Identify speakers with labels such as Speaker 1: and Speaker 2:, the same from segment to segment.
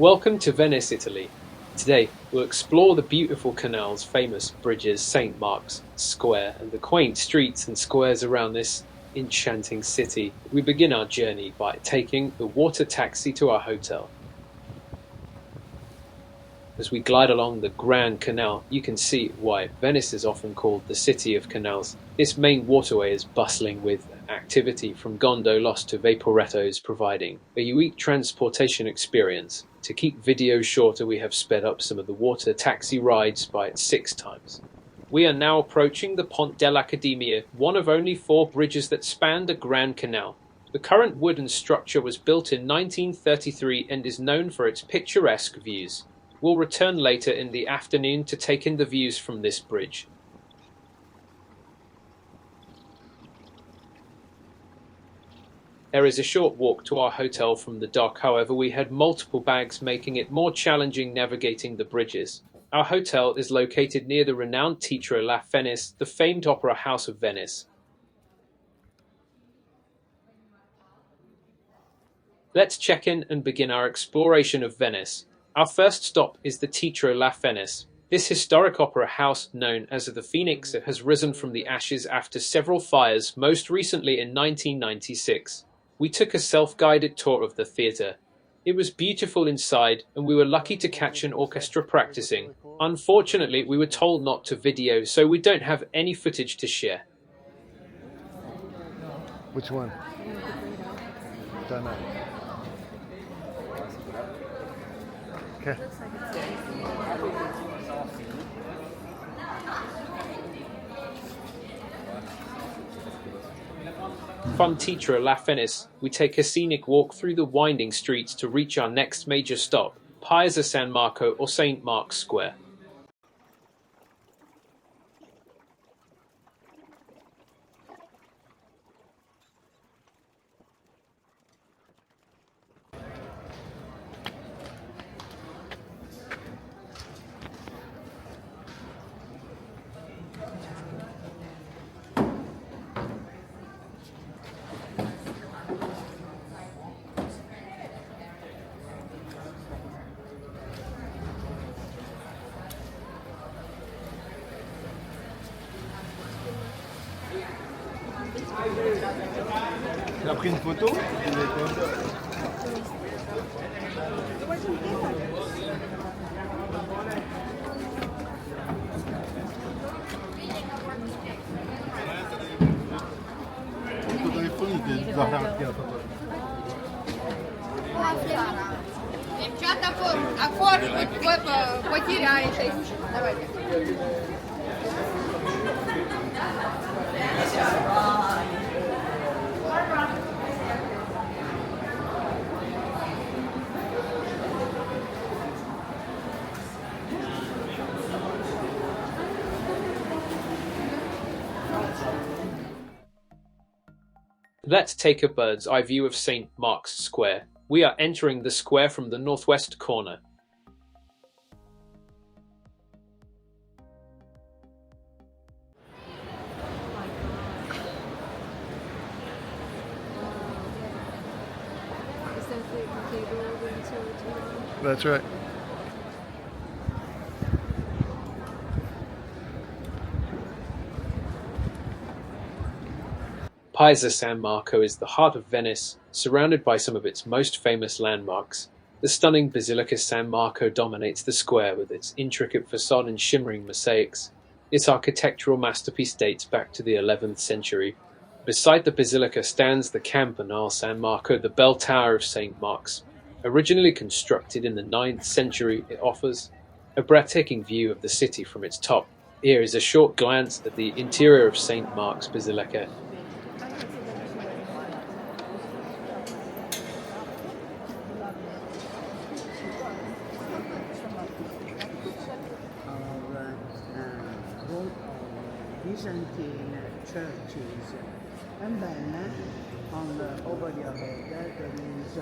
Speaker 1: Welcome to Venice, Italy. Today, we'll explore the beautiful canals, famous bridges, St. Mark's Square, and the quaint streets and squares around this enchanting city. We begin our journey by taking the water taxi to our hotel. As we glide along the Grand Canal, you can see why Venice is often called the City of Canals. This main waterway is bustling with activity, from gondolas to vaporettos, providing a unique transportation experience. To keep videos shorter, we have sped up some of the water taxi rides by 6 times. We are now approaching the Ponte dell'Accademia, one of only 4 bridges that span the Grand Canal. The current wooden structure was built in 1933 and is known for its picturesque views. We'll return later in the afternoon to take in the views from this bridge. There is a short walk to our hotel from the dock, however we had multiple bags, making it more challenging navigating the bridges. Our hotel is located near the renowned Teatro De Fenice, the famed opera house of Venice. Let's check in and begin our exploration of Venice. Our first stop is the Teatro De Fenice. This historic opera house, known as the Phoenix, has risen from the ashes after several fires, most recently in 1996. We took a self-guided tour of the theatre. It was beautiful inside, and we were lucky to catch an orchestra practicing. Unfortunately, we were told not to video, so we don't have any footage to share.
Speaker 2: Which one? Don't know. Okay.
Speaker 1: From Teatro De Fenice, we take a scenic walk through the winding streets to reach our next major stop, Piazza San Marco or St. Mark's Square.
Speaker 2: Tu as pris une photo? Il tuo telefono ti va a
Speaker 3: Девчата, оформить, вы потеряетесь. Давайте.
Speaker 1: Let's take a bird's eye view of St. Mark's Square. We are entering the square from the northwest corner.
Speaker 2: That's right.
Speaker 1: Piazza San Marco is the heart of Venice, surrounded by some of its most famous landmarks. The stunning Basilica San Marco dominates the square with its intricate facade and shimmering mosaics. Its architectural masterpiece dates back to the 11th century. Beside the Basilica stands the Campanile San Marco, the bell tower of St. Mark's. Originally constructed in the 9th century, it offers a breathtaking view of the city from its top. Here is a short glance at the interior of St. Mark's Basilica.
Speaker 4: Byzantine churches, and then over your head there is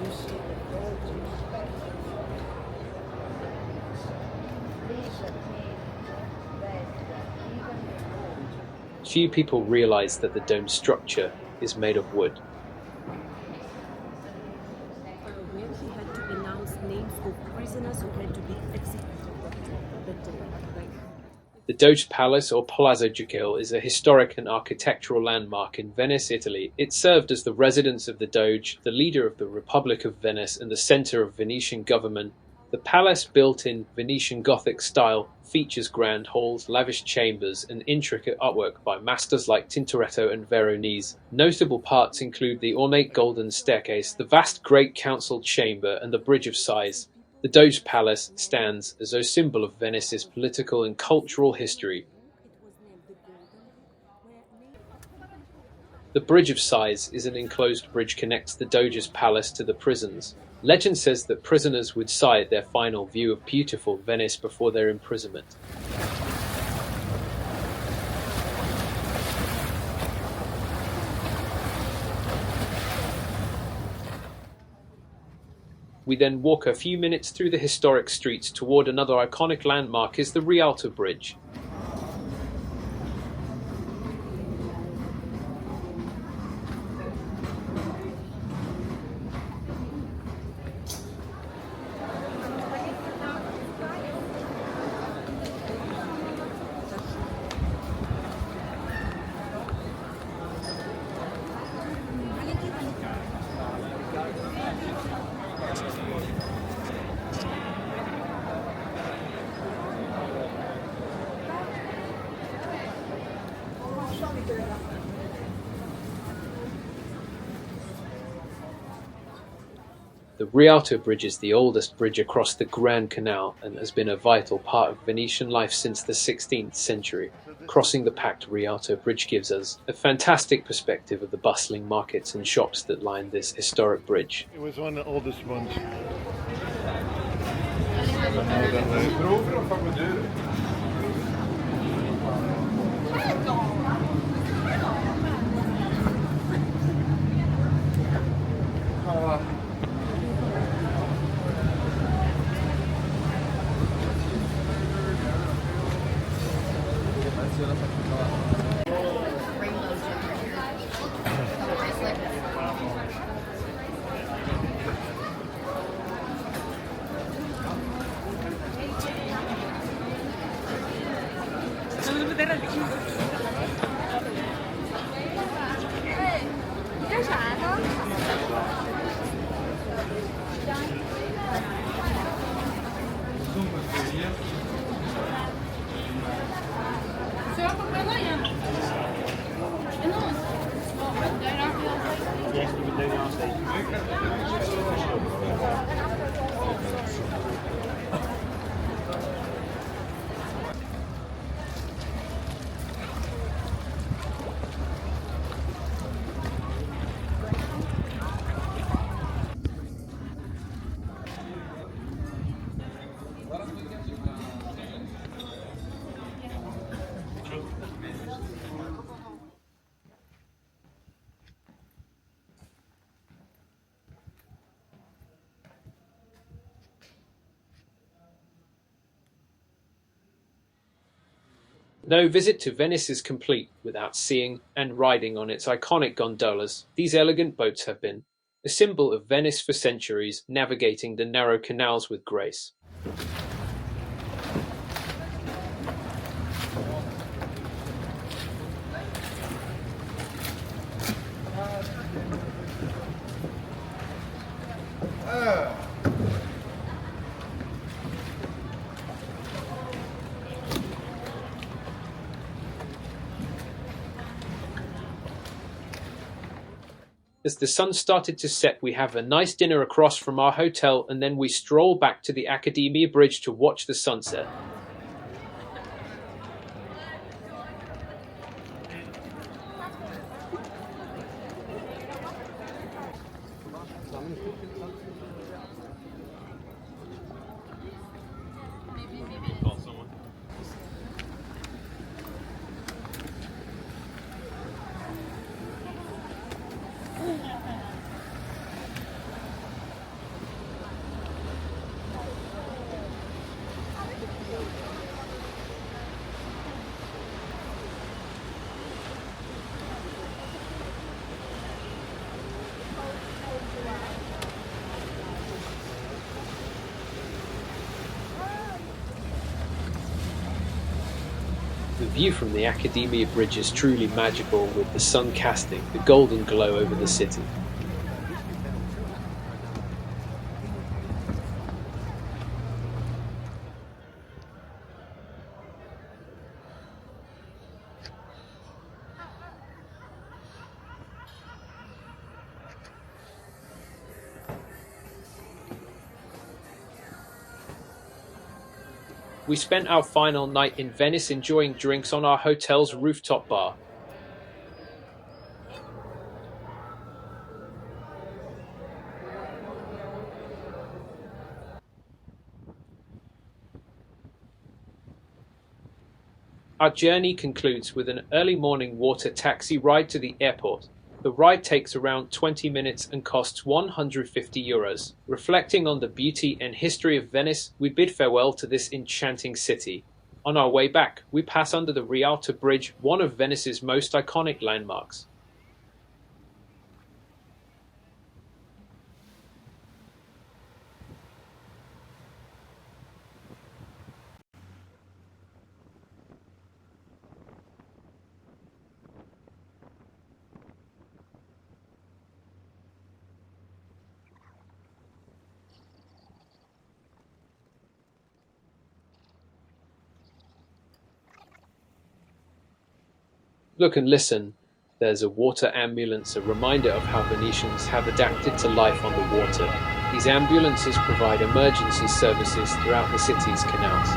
Speaker 4: you see the gorgeous
Speaker 1: Few people realize that the dome structure is made of wood.
Speaker 5: prisoners who had to be executed.
Speaker 1: The Doge Palace, or Palazzo Ducale, is a historic and architectural landmark in Venice, Italy. It served as the residence of the Doge, the leader of the Republic of Venice, and the center of Venetian government. The palace, built in Venetian Gothic style, features grand halls, lavish chambers, and intricate artwork by masters like Tintoretto and Veronese. Notable parts include the ornate golden staircase, the vast Great Council chamber, and the Bridge of Sighs. The Doge Palace stands as a symbol of Venice's political and cultural history. The Bridge of Sighs is an enclosed bridge connects the Doge's palace to the prisons. Legend says that prisoners would sigh at their final view of beautiful Venice before their imprisonment. We then walk a few minutes through the historic streets toward another iconic landmark is the Rialto Bridge. The Rialto Bridge is the oldest bridge across the Grand Canal and has been a vital part of Venetian life since the 16th century. Crossing the packed Rialto Bridge gives us a fantastic perspective of the bustling markets and shops that line this historic bridge.
Speaker 2: It was one of the oldest ones.
Speaker 1: No visit to Venice is complete without seeing and riding on its iconic gondolas. These elegant boats have been a symbol of Venice for centuries, navigating the narrow canals with grace. As the sun started to set, we have a nice dinner across from our hotel, and then we stroll back to the Accademia bridge to watch the sunset. view from the Accademia bridge is truly magical, with the sun casting a golden glow over the city. We spent our final night in Venice enjoying drinks on our hotel's rooftop bar. Our journey concludes with an early morning water taxi ride to the airport. The ride takes around 20 minutes and costs €150. Reflecting on the beauty and history of Venice, we bid farewell to this enchanting city. On our way back, we pass under the Rialto Bridge, one of Venice's most iconic landmarks. Look and listen. There's a water ambulance, a reminder of how Venetians have adapted to life on the water. These ambulances provide emergency services throughout the city's canals.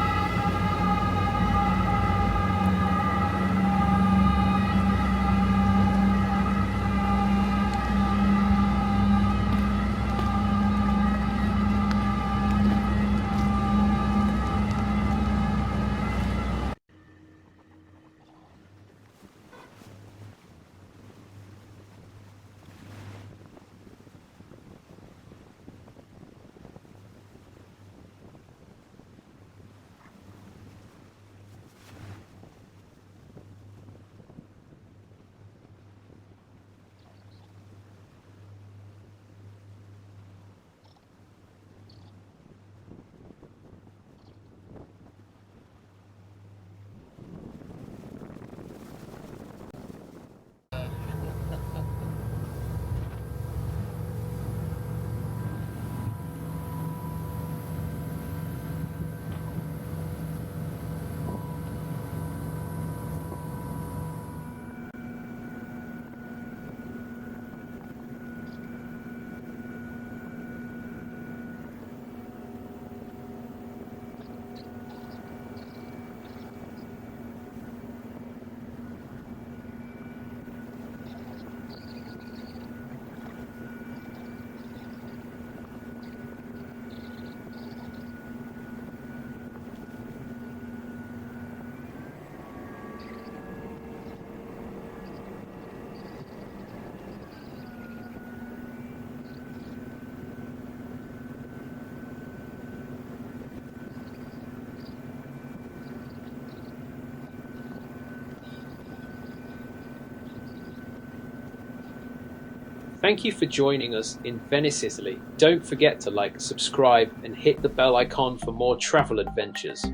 Speaker 1: Thank you for joining us in Venice, Italy. Don't forget to like, subscribe, and hit the bell icon for more travel adventures.